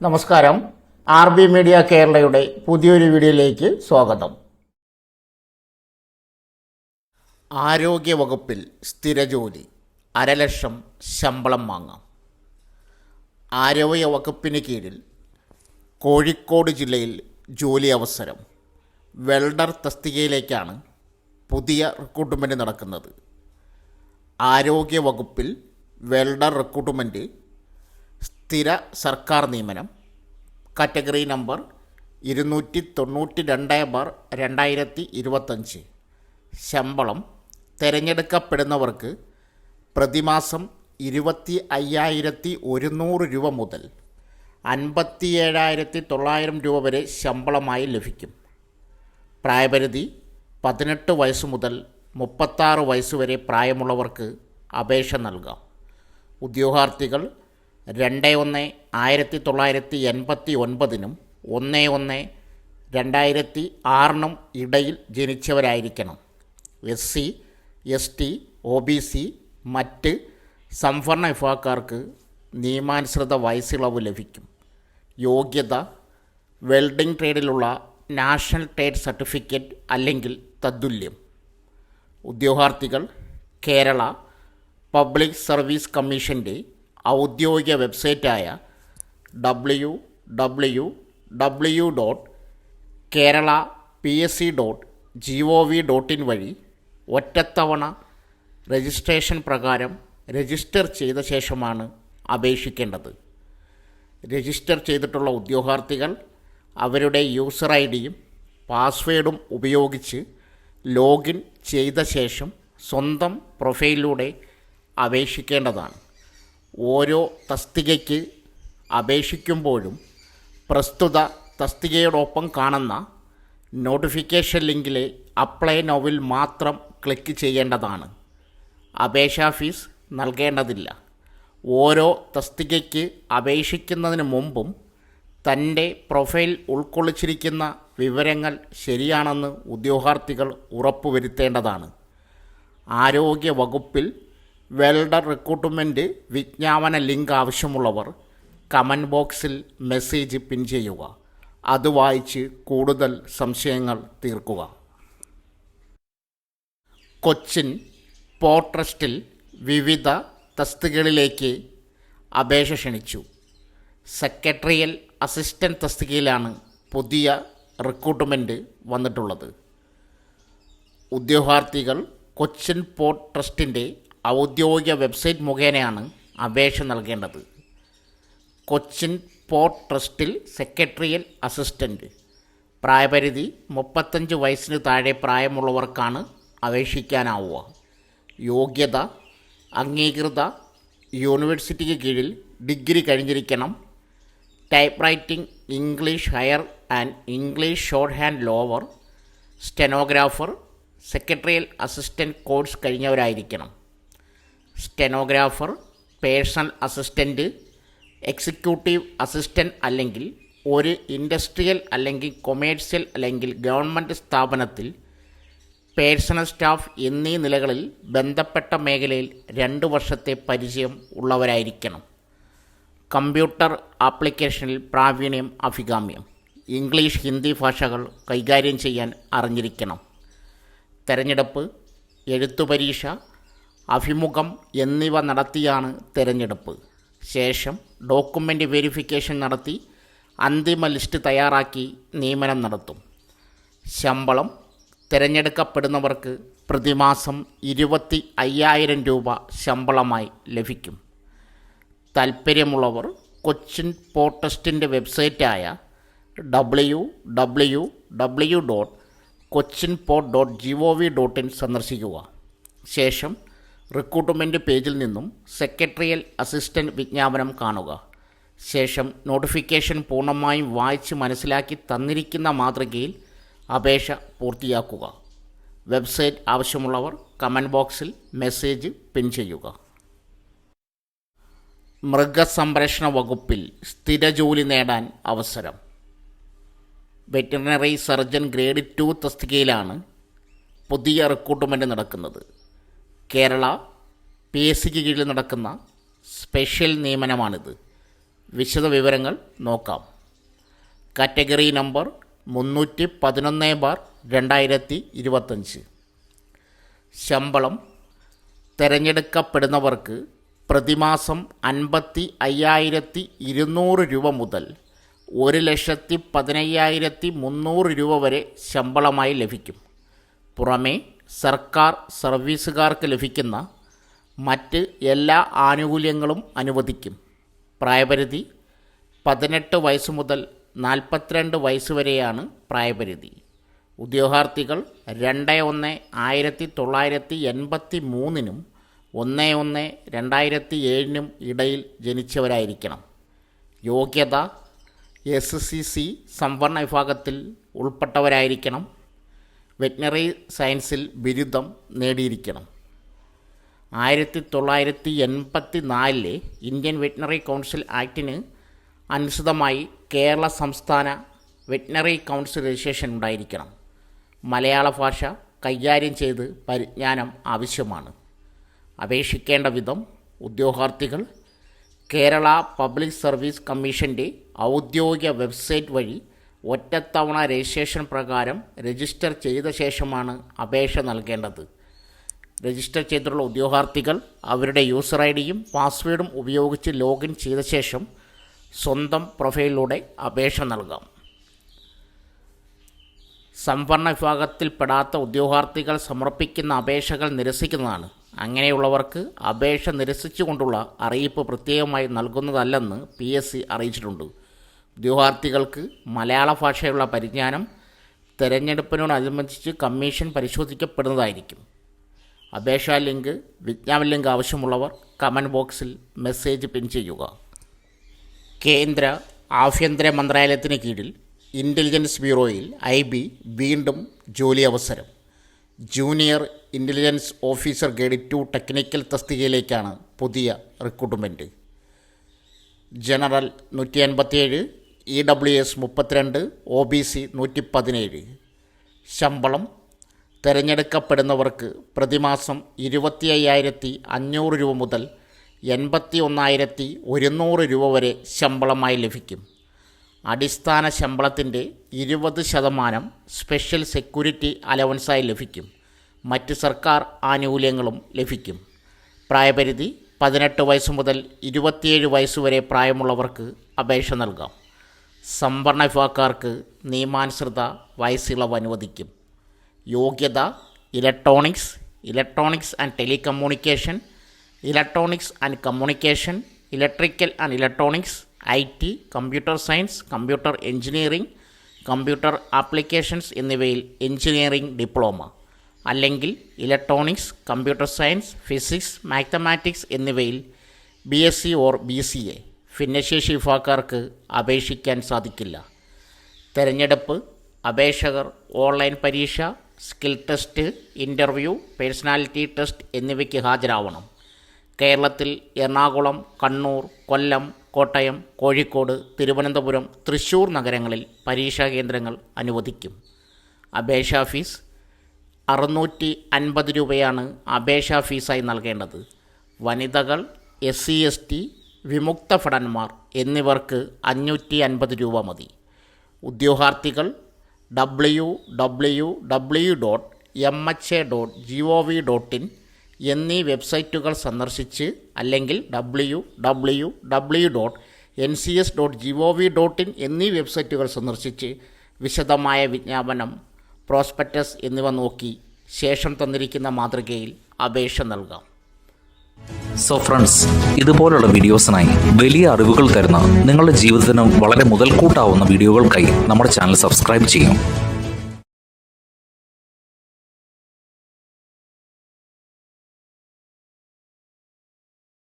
നമസ്കാരം. RB media കേരളയുടെ പുതിയൊരു വീഡിയോയിലേക്ക് സ്വാഗതം. ആരോഗ്യവകുപ്പിൽ സ്ഥിരജോലി, 1,00,000 ശമ്പളം വാങ്ങാം. ആരോഗ്യവകുപ്പിന് കീഴിൽ കോഴിക്കോട് ജില്ലയിൽ ജോലി അവസരം. വെൽഡർ തസ്തികയിലേക്കാണ് പുതിയ റിക്രൂട്ട്മെൻറ്റ് നടക്കുന്നത്. ആരോഗ്യവകുപ്പിൽ വെൽഡർ റിക്രൂട്ട്മെൻറ്റ്, സ്ഥിര സർക്കാർ നിയമനം, കാറ്റഗറി നമ്പർ 292/2025. ശമ്പളം തിരഞ്ഞെടുക്കപ്പെടുന്നവർക്ക് പ്രതിമാസം 25,100 രൂപ മുതൽ 57,900 രൂപ വരെ ശമ്പളമായി ലഭിക്കും. പ്രായപരിധി 18 വയസ്സ് മുതൽ 36 വയസ്സ് വരെ പ്രായമുള്ളവർക്ക് അപേക്ഷ നൽകാം. ഉദ്യോഗാർത്ഥികൾ 2/1/1989 1/1/2006 ഇടയിൽ ജനിച്ചവരായിരിക്കണം. SC, ST, OBC മറ്റ് സംവരണ വിഭാഗക്കാർക്ക് നിയമാനുസൃത വയസ്സിളവ് ലഭിക്കും. യോഗ്യത: വെൽഡിംഗ് ട്രേഡിലുള്ള നാഷണൽ ട്രേഡ് സർട്ടിഫിക്കറ്റ് അല്ലെങ്കിൽ തത്തുല്യം. ഉദ്യോഗാർത്ഥികൾ കേരള പബ്ലിക് സർവീസ് കമ്മീഷൻ്റെ ഔദ്യോഗിക വെബ്സൈറ്റായ www.kerala.psc.gov.in വഴി ഒറ്റത്തവണ രജിസ്ട്രേഷൻ പ്രകാരം രജിസ്റ്റർ ചെയ്ത ശേഷമാണ് അപേക്ഷിക്കേണ്ടത്. രജിസ്റ്റർ ചെയ്തിട്ടുള്ള ഉദ്യോഗാർത്ഥികൾ അവരുടെ യൂസർ ഐഡിയും പാസ്വേഡും ഉപയോഗിച്ച് ലോഗിൻ ചെയ്ത ശേഷം സ്വന്തം പ്രൊഫൈലിലൂടെ അപേക്ഷിക്കേണ്ടതാണ്. ഓരോ തസ്തികയ്ക്ക് അപേക്ഷിക്കുമ്പോഴും പ്രസ്തുത തസ്തികയോടൊപ്പം കാണുന്ന നോട്ടിഫിക്കേഷൻ ലിങ്കിലെ അപ്ലൈ നൗവിൽ മാത്രം ക്ലിക്ക് ചെയ്യേണ്ടതാണ്. അപേക്ഷാ ഫീസ് നൽകേണ്ടതില്ല. ഓരോ തസ്തികയ്ക്ക് അപേക്ഷിക്കുന്നതിന് മുമ്പും തൻ്റെ പ്രൊഫൈൽ ഉൾക്കൊള്ളിച്ചിരിക്കുന്ന വിവരങ്ങൾ ശരിയാണെന്ന് ഉദ്യോഗാർത്ഥികൾ ഉറപ്പുവരുത്തേണ്ടതാണ്. ആരോഗ്യ വകുപ്പിൽ വെൽഡർ റിക്രൂട്ട്മെൻറ്റ് വിജ്ഞാപന ലിങ്ക് ആവശ്യമുള്ളവർ കമൻറ്റ് ബോക്സിൽ മെസ്സേജ് പിൻ ചെയ്യുക. അത് വായിച്ച് കൂടുതൽ സംശയങ്ങൾ തീർക്കുക. കൊച്ചിൻ പോർട്ട് ട്രസ്റ്റിൽ വിവിധ തസ്തികകളിലേക്ക് അപേക്ഷ ക്ഷണിച്ചു. സെക്രട്ടറിയൽ അസിസ്റ്റൻ്റ് തസ്തികയിലാണ് പുതിയ റിക്രൂട്ട്മെൻറ്റ് വന്നിട്ടുള്ളത്. ഉദ്യോഗാർത്ഥികൾ കൊച്ചിൻ പോർട്ട് ട്രസ്റ്റിൻ്റെ ഔദ്യോഗിക വെബ്സൈറ്റ് മുഖേനയാണ് അപേക്ഷ നൽകേണ്ടത്. കൊച്ചിൻ പോർട്ട് ട്രസ്റ്റിൽ സെക്രട്ടറിയൽ അസിസ്റ്റൻ്റ്. പ്രായപരിധി 35 വയസ്സിന് താഴെ പ്രായമുള്ളവർക്കാണ് അപേക്ഷിക്കാനാവുക. യോഗ്യത: അംഗീകൃത യൂണിവേഴ്സിറ്റിക്ക് കീഴിൽ ഡിഗ്രി കഴിഞ്ഞിരിക്കണം. Typewriting English higher and English shorthand lower. Stenographer, secretarial assistant course കഴിഞ്ഞവരായിരിക്കണം. Stenographer, personal assistant, executive assistant അല്ലെങ്കിൽ ഒരു ഇൻഡസ്ട്രിയൽ അല്ലെങ്കിൽ കൊമേഴ്സ്യൽ അല്ലെങ്കിൽ ഗവൺമെൻറ് സ്ഥാപനത്തിൽ പേഴ്സണൽ സ്റ്റാഫ് എന്നീ നിലകളിൽ ബന്ധപ്പെട്ട മേഖലയിൽ 2 വർഷത്തെ പരിചയം ഉള്ളവരായിരിക്കണം. കമ്പ്യൂട്ടർ ആപ്ലിക്കേഷനിൽ പ്രാവീണ്യം അഭികാമ്യം. ഇംഗ്ലീഷ്, ഹിന്ദി ഭാഷകൾ കൈകാര്യം ചെയ്യാൻ അറിഞ്ഞിരിക്കണം. തെരഞ്ഞെടുപ്പ്: എഴുത്തുപരീക്ഷ, അഭിമുഖം എന്നിവ നടത്തിയാണ് തിരഞ്ഞെടുപ്പ്. ശേഷം ഡോക്യുമെൻ്റ് വെരിഫിക്കേഷൻ നടത്തി അന്തിമ ലിസ്റ്റ് തയ്യാറാക്കി നിയമനം നടത്തും. ശമ്പളം തിരഞ്ഞെടുക്കപ്പെടുന്നവർക്ക് പ്രതിമാസം 25,000 രൂപ ശമ്പളമായി ലഭിക്കും. താൽപ്പര്യമുള്ളവർ കൊച്ചിൻ പോർട്ട് ട്രസ്റ്റിൻ്റെ വെബ്സൈറ്റായ www.cochinport.gov.in സന്ദർശിക്കുക. ശേഷം റിക്രൂട്ട്മെൻറ്റ് പേജിൽ നിന്നും സെക്രട്ടറിയൽ അസിസ്റ്റൻ്റ് വിജ്ഞാപനം കാണുക. ശേഷം നോട്ടിഫിക്കേഷൻ പൂർണ്ണമായും വായിച്ച് മനസ്സിലാക്കി തന്നിരിക്കുന്ന മാതൃകയിൽ അപേക്ഷ പൂർത്തിയാക്കുക. വെബ്സൈറ്റ് ആവശ്യമുള്ളവർ കമൻറ്റ് ബോക്സിൽ മെസ്സേജ് പിൻ ചെയ്യുക. മൃഗസംരക്ഷണ വകുപ്പിൽ സ്ഥിരജോലി നേടാൻ അവസരം. വെറ്ററിനറി സർജൻ ഗ്രേഡ് 2 തസ്തികയിലാണ് പുതിയ റിക്രൂട്ട്മെൻറ്റ് നടക്കുന്നത്. കേരള PSCക്ക് കീഴിൽ നടക്കുന്ന സ്പെഷ്യൽ നിയമനമാണിത്. വിശദവിവരങ്ങൾ നോക്കാം. Category number 311/2025. ശമ്പളം തിരഞ്ഞെടുക്കപ്പെടുന്നവർക്ക് പ്രതിമാസം 55,200 രൂപ മുതൽ 1,15,300 രൂപ വരെ ശമ്പളമായി ലഭിക്കും. പുറമെ സർക്കാർ സർവീസുകാർക്ക് ലഭിക്കുന്ന മറ്റ് എല്ലാ ആനുകൂല്യങ്ങളും അനുവദിക്കും. പ്രായപരിധി 18 വയസ്സ് മുതൽ 42 വയസ്സ് വരെയാണ് പ്രായപരിധി. ഉദ്യോഗാർത്ഥികൾ 2/1/1983 1/1/2007 ഇടയിൽ ജനിച്ചവരായിരിക്കണം. യോഗ്യത SCC സംവരണ വിഭാഗത്തിൽ ഉൾപ്പെട്ടവരായിരിക്കണം. വെറ്റിനറി സയൻസിൽ ബിരുദം നേടിയിരിക്കണം. 1984 ഇന്ത്യൻ വെറ്റിനറി കൗൺസിൽ ആക്ടിന് അനുസൃതമായി കേരള സംസ്ഥാന വെറ്റിനറി കൗൺസിൽ രജിസ്ട്രേഷൻ ഉണ്ടായിരിക്കണം. മലയാള ഭാഷ കൈകാര്യം ചെയ്ത് പരിജ്ഞാനം ആവശ്യമാണ്. അപേക്ഷിക്കേണ്ട വിധം ഉദ്യോഗാർത്ഥികൾ കേരള പബ്ലിക് സർവീസ് കമ്മീഷൻ്റെ ഔദ്യോഗിക വെബ്സൈറ്റ് വഴി ഒറ്റത്തവണ രജിസ്ട്രേഷൻ പ്രകാരം രജിസ്റ്റർ ചെയ്ത ശേഷമാണ് അപേക്ഷ നൽകേണ്ടത്. രജിസ്റ്റർ ചെയ്തിട്ടുള്ള ഉദ്യോഗാർത്ഥികൾ അവരുടെ യൂസർ ഐഡിയും പാസ്വേഡും ഉപയോഗിച്ച് ലോഗിൻ ചെയ്ത ശേഷം സ്വന്തം പ്രൊഫൈലിലൂടെ അപേക്ഷ നൽകാം. സംവരണ വിഭാഗത്തിൽപ്പെടാത്ത ഉദ്യോഗാർത്ഥികൾ സമർപ്പിക്കുന്ന അപേക്ഷകൾ നിരസിക്കുന്നതാണ്. അങ്ങനെയുള്ളവർക്ക് അപേക്ഷ നിരസിച്ചുകൊണ്ടുള്ള അറിയിപ്പ് പ്രത്യേകമായി നൽകുന്നതല്ലെന്ന് PSC അറിയിച്ചിട്ടുണ്ട്. ഉദ്യോഗാർത്ഥികൾക്ക് മലയാള ഭാഷയുള്ള പരിജ്ഞാനം തിരഞ്ഞെടുപ്പിനോടനുബന്ധിച്ച് കമ്മീഷൻ പരിശോധിക്കപ്പെടുന്നതായിരിക്കും. അപേക്ഷാ ലിങ്ക്, വിജ്ഞാപന ലിങ്ക് ആവശ്യമുള്ളവർ കമൻറ്റ് ബോക്സിൽ മെസ്സേജ് പിൻ ചെയ്യുക. കേന്ദ്ര ആഭ്യന്തര മന്ത്രാലയത്തിന് കീഴിൽ ഇൻ്റലിജൻസ് ബ്യൂറോയിൽ IB വീണ്ടും ജോലി അവസരം. Junior intelligence officer grade 2 technical തസ്തികയിലേക്കാണ് പുതിയ റിക്രൂട്ട്മെൻറ്റ്. General 157, EWS 32, OBC 117. ശമ്പളം തിരഞ്ഞെടുക്കപ്പെടുന്നവർക്ക് പ്രതിമാസം 25,500 രൂപ മുതൽ 81,100 രൂപ വരെ ശമ്പളമായി ലഭിക്കും. അടിസ്ഥാന ശമ്പളത്തിൻ്റെ 20% സ്പെഷ്യൽ സെക്യൂരിറ്റി അലവൻസായി ലഭിക്കും. മറ്റ് സർക്കാർ ആനുകൂല്യങ്ങളും ലഭിക്കും. പ്രായപരിധി 18 വയസ്സ് മുതൽ 27 വയസ്സ് വരെ പ്രായമുള്ളവർക്ക് അപേക്ഷ നൽകാം. സംവരണ വിഭാഗക്കാർക്ക് നിയമാനുസൃത വയസ്സിളവ് അനുവദിക്കും. യോഗ്യത electronics and telecommunication, electronics and communication, electrical and electronics, IT, computer science, computer engineering, computer applications എന്നിവയിൽ എഞ്ചിനീയറിംഗ് ഡിപ്ലോമ, അല്ലെങ്കിൽ electronics, computer science, physics, mathematics എന്നിവയിൽ BSc ഓർ BCA. ഭിന്നശേഷി വിഭാഗക്കാർക്ക് അപേക്ഷിക്കാൻ സാധിക്കില്ല. തിരഞ്ഞെടുപ്പ് അപേക്ഷകർ ഓൺലൈൻ പരീക്ഷ, skill test, interview, personality test എന്നിവയ്ക്ക് ഹാജരാവണം. കേരളത്തിൽ എറണാകുളം, കണ്ണൂർ, കൊല്ലം, കോട്ടയം, കോഴിക്കോട്, തിരുവനന്തപുരം, തൃശ്ശൂർ നഗരങ്ങളിൽ പരീക്ഷാ കേന്ദ്രങ്ങൾ അനുവദിക്കും. അപേക്ഷാ ഫീസ് 650 രൂപയാണ് അപേക്ഷാ ഫീസായി നൽകേണ്ടത്. വനിതകൾ, SC ST, വിമുക്ത ഭടന്മാർ എന്നിവർക്ക് 550 രൂപ മതി. ഉദ്യോഗാർത്ഥികൾ www.mha.gov.in എന്നീ വെബ്സൈറ്റുകൾ സന്ദർശിച്ച് അല്ലെങ്കിൽ www.ncs.gov.in എന്നീ വെബ്സൈറ്റുകൾ സന്ദർശിച്ച് വിശദമായ വിജ്ഞാപനം, പ്രോസ്പെക്ടസ് എന്നിവ നോക്കി ശേഷം തന്നിരിക്കുന്ന മാതൃകയിൽ അപേക്ഷ നൽകാം. സോ ഫ്രണ്ട്സ്, ഇതുപോലുള്ള വീഡിയോസിനായി വലിയ അറിവുകൾ തരുന്ന നിങ്ങളുടെ ജീവിതത്തിന് വളരെ മുതൽക്കൂട്ടാവുന്ന വീഡിയോകൾക്കായി നമ്മുടെ ചാനൽ സബ്സ്ക്രൈബ് ചെയ്യും.